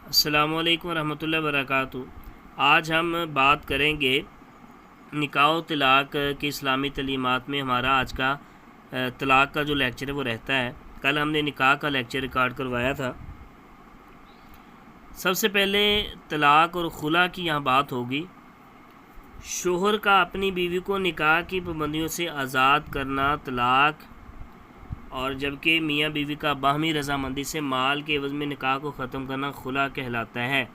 السلام علیکم ورحمۃ اللہ وبرکاتہ۔ آج ہم بات کریں گے نکاح و طلاق کی اسلامی تعلیمات میں ہمارا آج کا طلاق کا جو لیکچر ہے وہ رہتا ہے۔ کل ہم نے نکاح کا لیکچر ریکارڈ کروایا تھا۔ سب سے پہلے طلاق اور خلا کی یہاں بات ہوگی۔ شوہر کا اپنی بیوی کو نکاح کی پابندیوں سے آزاد کرنا طلاق، اور جبکہ میاں بیوی کا باہمی رضامندی سے مال کے عوض میں نکاح کو ختم کرنا خلا کہلاتا ہے۔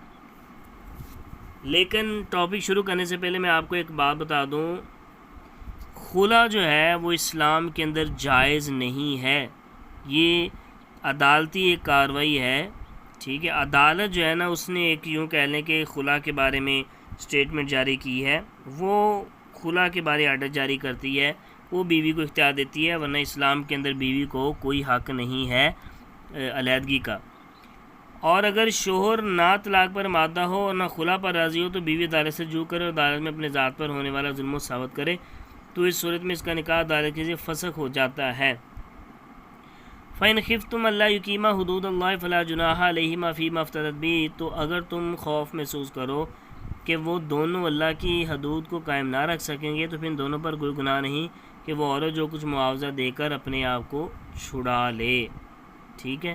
لیکن ٹاپک شروع کرنے سے پہلے میں آپ کو ایک بات بتا دوں، خلا جو ہے وہ اسلام کے اندر جائز نہیں ہے۔ یہ عدالتی ایک کارروائی ہے، ٹھیک ہے۔ عدالت جو ہے نا، اس نے ایک یوں کہہ لیں کہ خلا کے بارے میں سٹیٹمنٹ جاری کی ہے، وہ خلا کے بارے آرڈر جاری کرتی ہے، وہ بیوی کو اختیار دیتی ہے، ورنہ اسلام کے اندر بیوی کو کوئی حق نہیں ہے علیحدگی کا۔ اور اگر شوہر نہ طلاق پر مادہ ہو اور نہ خلا پر راضی ہو تو بیوی عدالت سے رجوع کرے اور عدالت میں اپنے ذات پر ہونے والا ظلم ثابت کرے تو اس صورت میں اس کا نکاح عدالت کے ذریعے فسخ ہو جاتا ہے۔ فَإِنْ خِفْتُمْ أَلَّا يُقِيمَا حُدُودَ اللَّهِ فَلَا جُنَاحَ عَلَيْهِمَا فِيمَا افْتَدَتْ بِهِ، تو اگر تم خوف محسوس کرو کہ وہ دونوں اللہ کی حدود کو قائم نہ رکھ سکیں گے تو پھر ان دونوں پر کوئی گناہ نہیں کہ وہ عورت جو کچھ معاوضہ دے کر اپنے آپ کو چھڑا لے، ٹھیک ہے۔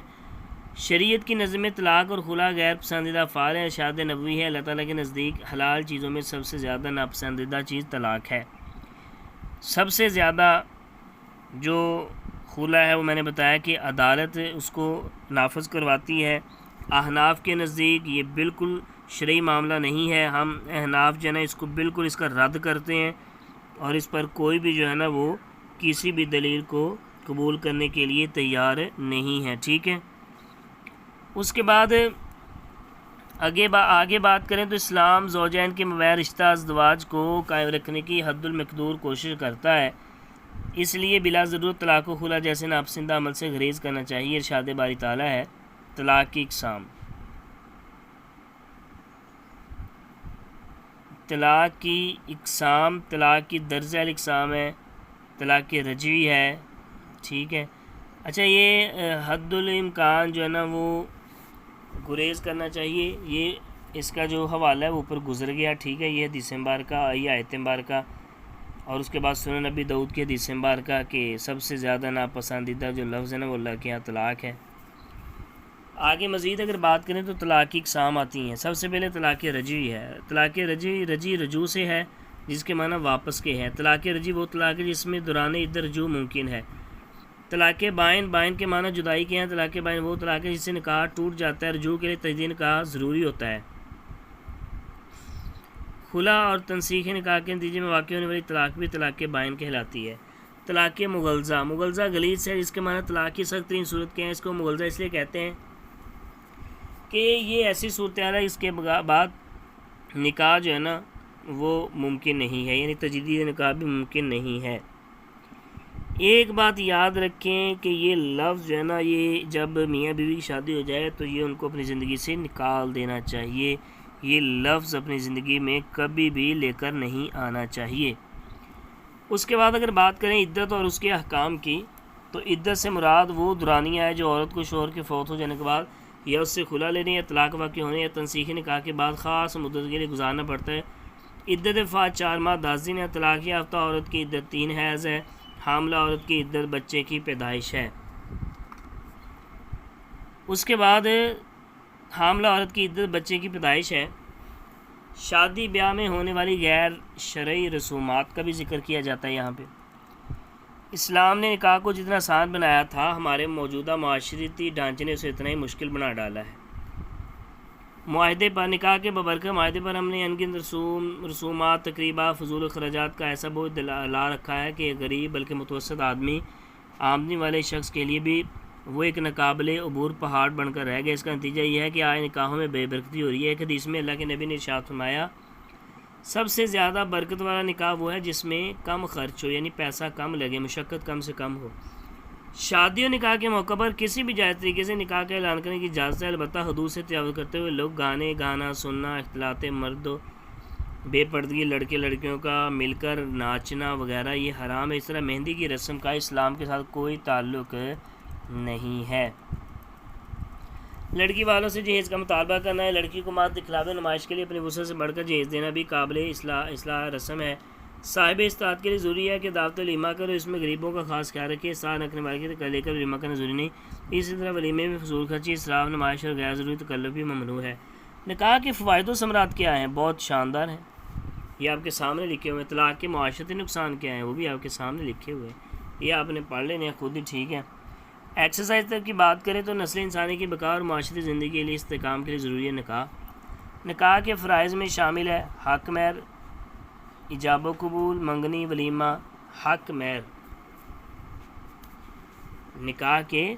شریعت کی نظم میں طلاق اور خلا غیر پسندیدہ افعال ہے، ارشاد نبوی ہے، اللہ تعالیٰ کے نزدیک حلال چیزوں میں سب سے زیادہ ناپسندیدہ چیز طلاق ہے۔ سب سے زیادہ جو خلا ہے وہ میں نے بتایا کہ عدالت اس کو نافذ کرواتی ہے۔ احناف کے نزدیک یہ بالکل شرعی معاملہ نہیں ہے، ہم احناف جو ہے نا اس کو بالکل اس کا رد کرتے ہیں اور اس پر کوئی بھی جو ہے نا وہ کسی بھی دلیل کو قبول کرنے کے لیے تیار نہیں ہے، ٹھیک ہے۔ اس کے بعد آگے بات کریں تو اسلام زوجین کے مابین رشتہ ازدواج کو قائم رکھنے کی حد المقدور کوشش کرتا ہے، اس لیے بلا ضرورت طلاق و خلا جیسے ناپسندہ عمل سے گریز کرنا چاہیے۔ ارشاد باری تعالیٰ ہے، طلاق کی اقسام، طلاق کی درجہ الاقسام ہے، طلاق رجعی ہے، ٹھیک ہے۔ اچھا، یہ حد الامکان جو ہے نا وہ گریز کرنا چاہیے، یہ اس کا جو حوالہ ہے وہ اوپر گزر گیا، ٹھیک ہے۔ یہ حدیث مبارکہ، یہ آیت مبارکہ، اور اس کے بعد سنن نبی داؤد کی حدیث مبارکہ کہ سب سے زیادہ ناپسندیدہ جو لفظ ہے نا وہ اللہ کے یہاں طلاق ہے۔ آگے مزید اگر بات کریں تو طلاق کی اقسام آتی ہیں۔ سب سے پہلے طلاق رجعی ہے۔ طلاق رجعی رجوع سے ہے، جس کے معنی واپس کے ہیں۔ طلاق رجعی وہ طلاق ہے جس میں دوران عدت رجوع ممکن ہے۔ طلاق بائن کے معنی جدائی کے ہیں۔ طلاق بائن وہ طلاق ہے جس سے نکاح ٹوٹ جاتا ہے، رجوع کے لیے تجدید نکاح ضروری ہوتا ہے۔ خلا اور تنسیخ نکاح کے نتیجے میں واقع ہونے والی طلاق بھی طلاق بائن کہلاتی ہے۔ طلاق مغلظہ غلیظ ہے، جس کے معنی طلاق کی سخت ترین صورت کے ہیں۔ اس کو مغلظہ اس لیے کہتے ہیں کہ یہ ایسی صورتحال ہے اس کے بعد نکاح جو ہے نا وہ ممکن نہیں ہے، یعنی تجدید نکاح بھی ممکن نہیں ہے۔ ایک بات یاد رکھیں کہ یہ لفظ جو ہے نا، یہ جب میاں بیوی کی شادی ہو جائے تو یہ ان کو اپنی زندگی سے نکال دینا چاہیے، یہ لفظ اپنی زندگی میں کبھی بھی لے کر نہیں آنا چاہیے۔ اس کے بعد اگر بات کریں عدت اور اس کے احکام کی، تو عدت سے مراد وہ دورانیہ ہے جو عورت کو شوہر کے فوت ہو جانے کے بعد یا اس سے خلا لینے یا طلاق واقع ہونے یا تنسیخی نکاح کے بعد خاص مدت کے لیے گزارنا پڑتا ہے۔ عدت وفات 4 ماہ 10 دن ہے۔ طلاق یافتہ عورت کی عدت 3 حیض ہے۔ حاملہ عورت کی عدت بچے کی پیدائش ہے۔ اس کے بعد حاملہ عورت کی عدت بچے کی پیدائش ہے۔ شادی بیاہ میں ہونے والی غیر شرعی رسومات کا بھی ذکر کیا جاتا ہے یہاں پہ۔ اسلام نے نکاح کو جتنا آسان بنایا تھا، ہمارے موجودہ معاشرتی ڈھانچے نے اسے اتنا ہی مشکل بنا ڈالا ہے۔ معاہدے پر، نکاح کے ببرکت معاہدے پر ہم نے انگن رسومات، تقریبات، فضول اخراجات کا ایسا بوجھ لا رکھا ہے کہ غریب بلکہ متوسط آمدنی والے شخص کے لیے بھی وہ ایک ناقابل عبور پہاڑ بن کر رہ گیا۔ اس کا نتیجہ یہ ہے کہ آج نکاحوں میں بے برکتی ہو رہی ہے۔ ایک حدیث میں اللہ کے نبی نے ارشاد فرمایا، سب سے زیادہ برکت والا نکاح وہ ہے جس میں کم خرچ ہو، یعنی پیسہ کم لگے، مشقت کم سے کم ہو۔ شادی و نکاح کے موقع پر کسی بھی جائز طریقے سے نکاح کا اعلان کرنے کی اجازت ہے، البتہ حدود سے تجاوز کرتے ہوئے لوگ گانا سننا، اختلاط مرد و بے پردگی، لڑکے لڑکیوں کا مل کر ناچنا وغیرہ یہ حرام ہے۔ اس طرح مہندی کی رسم کا اسلام کے ساتھ کوئی تعلق نہیں ہے۔ لڑکی والوں سے جہیز کا مطالبہ کرنا ہے. لڑکی کو مہر دکھلاوے نمائش کے لیے اپنی وسعت سے بڑھ کر جہیز دینا بھی قابل اصلاح رسم ہے. صاحب استطاعت کے لیے ضروری ہے کہ دعوت ولیمہ کرو، اس میں غریبوں کا خاص خیال رکھے. ساتھ رکھنے والے کے لے کر ولیمہ کرنا ضروری نہیں. اسی طرح ولیمے میں فضول خرچی، اسراف، نمائش اور غیر ضروری تکلف بھی ممنوع ہے. نکاح کے فوائد و ثمرات کیا ہیں؟ بہت شاندار ہیں، یہ آپ کے سامنے لکھے ہوئے ہیں. طلاق کے معاشرتی نقصان کیا ہیں؟ وہ بھی آپ کے سامنے لکھے ہوئے ہیں، یہ آپ نے پڑھ لینے ہیں خود ہی. ٹھیک ہے. ایکسرسائز تک کی بات کریں تو نسل انسانی کی بقا اور معاشرتی زندگی کے لیے استحکام کے لیے ضروری ہے نکاح. نکاح کے فرائض میں شامل ہے حق مہر، ایجاب و قبول، منگنی، ولیمہ. حق مہر نکاح کے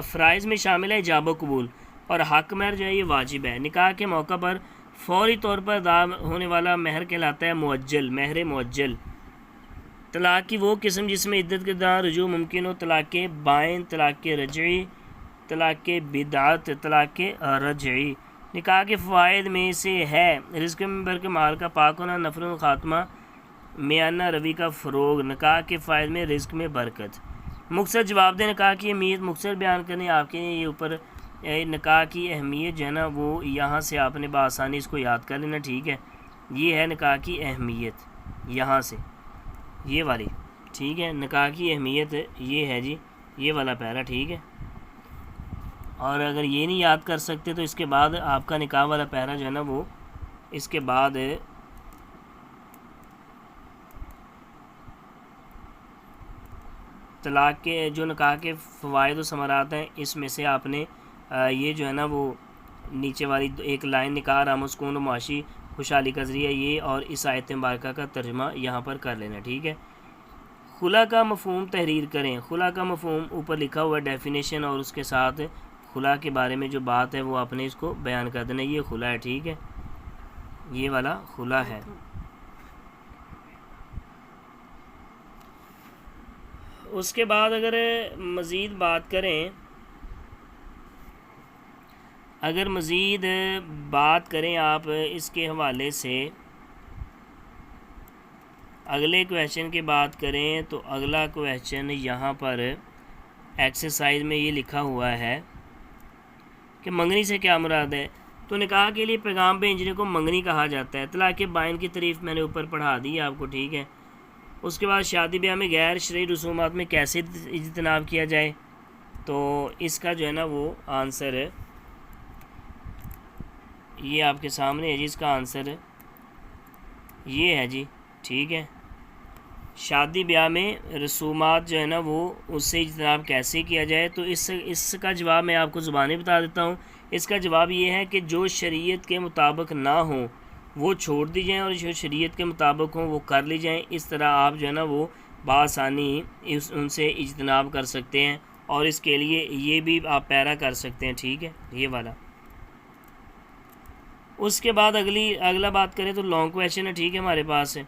فرائض میں شامل ہے ایجاب و قبول، اور حق مہر جو ہے یہ واجب ہے. نکاح کے موقع پر فوری طور پر ادا ہونے والا مہر کہلاتا ہے معجل، مہر معجل. طلاق کی وہ قسم جس میں عدت کے دوران رجوع ممکن ہو: طلاق بائن، طلاق رجعی، طلاق بدعت، طلاق رجعی. نکاح کے فوائد میں سے ہے رزق میں برکت، مال کا پاک ہونا، نفرت و خاتمہ، میانہ روی کا فروغ. نکاح کے فوائد میں رزق میں برکت. مختصر جواب دیں. نکاح کی اہمیت مختصر بیان کرنے آپ کے یہ اوپر نکاح کی اہمیت جو ہے نا وہ یہاں سے آپ نے بآسانی اس کو یاد کر لینا. ٹھیک ہے، یہ ہے نکاح کی اہمیت یہاں سے، یہ والی. ٹھیک ہے، نکاح کی اہمیت یہ ہے جی، یہ والا پیرا. ٹھیک ہے، اور اگر یہ نہیں یاد کر سکتے تو اس کے بعد آپ کا نکاح والا پیرا جو ہے نا وہ اس کے بعد طلاق کے جو نکاح کے فوائد و ثمرات ہیں اس میں سے آپ نے یہ جو ہے نا وہ نیچے والی ایک لائن نکاح رحم و سکون و معاشی خوشحالی کا ذریعہ، یہ اور اس آیت مبارکہ کا ترجمہ یہاں پر کر لینا. ٹھیک ہے. خلا کا مفہوم تحریر کریں. خلا کا مفہوم اوپر لکھا ہوا ڈیفینیشن اور اس کے ساتھ خلا کے بارے میں جو بات ہے وہ آپ نے اس کو بیان کر دینا. یہ خلا ہے. ٹھیک ہے، یہ والا خلا ہے. اس کے بعد اگر مزید بات کریں، آپ اس کے حوالے سے اگلے کویشچن کی بات کریں تو اگلا کویشچن یہاں پر ایکسرسائز میں یہ لکھا ہوا ہے کہ منگنی سے کیا مراد ہے. تو نکاح کے لیے پیغام بھیجنے کو منگنی کہا جاتا ہے. طلاق بائن کی تعریف میں نے اوپر پڑھا دی آپ کو. ٹھیک ہے. اس کے بعد شادی بیاہ میں غیر شرعی رسومات میں کیسے اجتناب کیا جائے، تو اس کا جو ہے نا وہ آنسر یہ آپ کے سامنے ہے جی. اس کا آنسر یہ ہے جی. ٹھیک ہے، شادی بیاہ میں رسومات جو ہے نا وہ اس سے اجتناب کیسے کیا جائے. تو اس کا جواب میں آپ کو زبانی بتا دیتا ہوں. اس کا جواب یہ ہے کہ جو شریعت کے مطابق نہ ہوں وہ چھوڑ دی جائیں، اور جو شریعت کے مطابق ہوں وہ کر لی جائیں. اس طرح آپ جو ہے نا وہ بآسانی ان سے اجتناب کر سکتے ہیں، اور اس کے لیے یہ بھی آپ پیرا کر سکتے ہیں. ٹھیک ہے، یہ والا. اس کے بعد اگلا بات کریں تو لانگ کویشچن ہے. ٹھیک ہے، ہمارے پاس ہے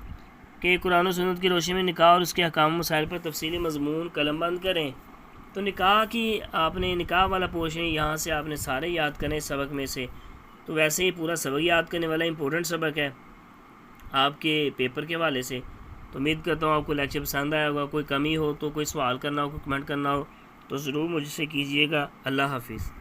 کہ قرآن و سنت کی روشنی میں نکاح اور اس کے احکام مسائل پر تفصیلی مضمون قلم بند کریں. تو نکاح کی آپ نے نکاح والا پورشن یہاں سے آپ نے سارے یاد کرنے سبق میں سے. تو ویسے ہی پورا سبق یاد کرنے والا امپورٹنٹ سبق ہے آپ کے پیپر کے حوالے سے. تو امید کرتا ہوں آپ کو لیکچر پسند آیا ہوگا. کوئی کمی ہو تو کوئی سوال کرنا ہو، کوئی کمنٹ کرنا ہو تو ضرور مجھ سے کیجیے گا. اللہ حافظ.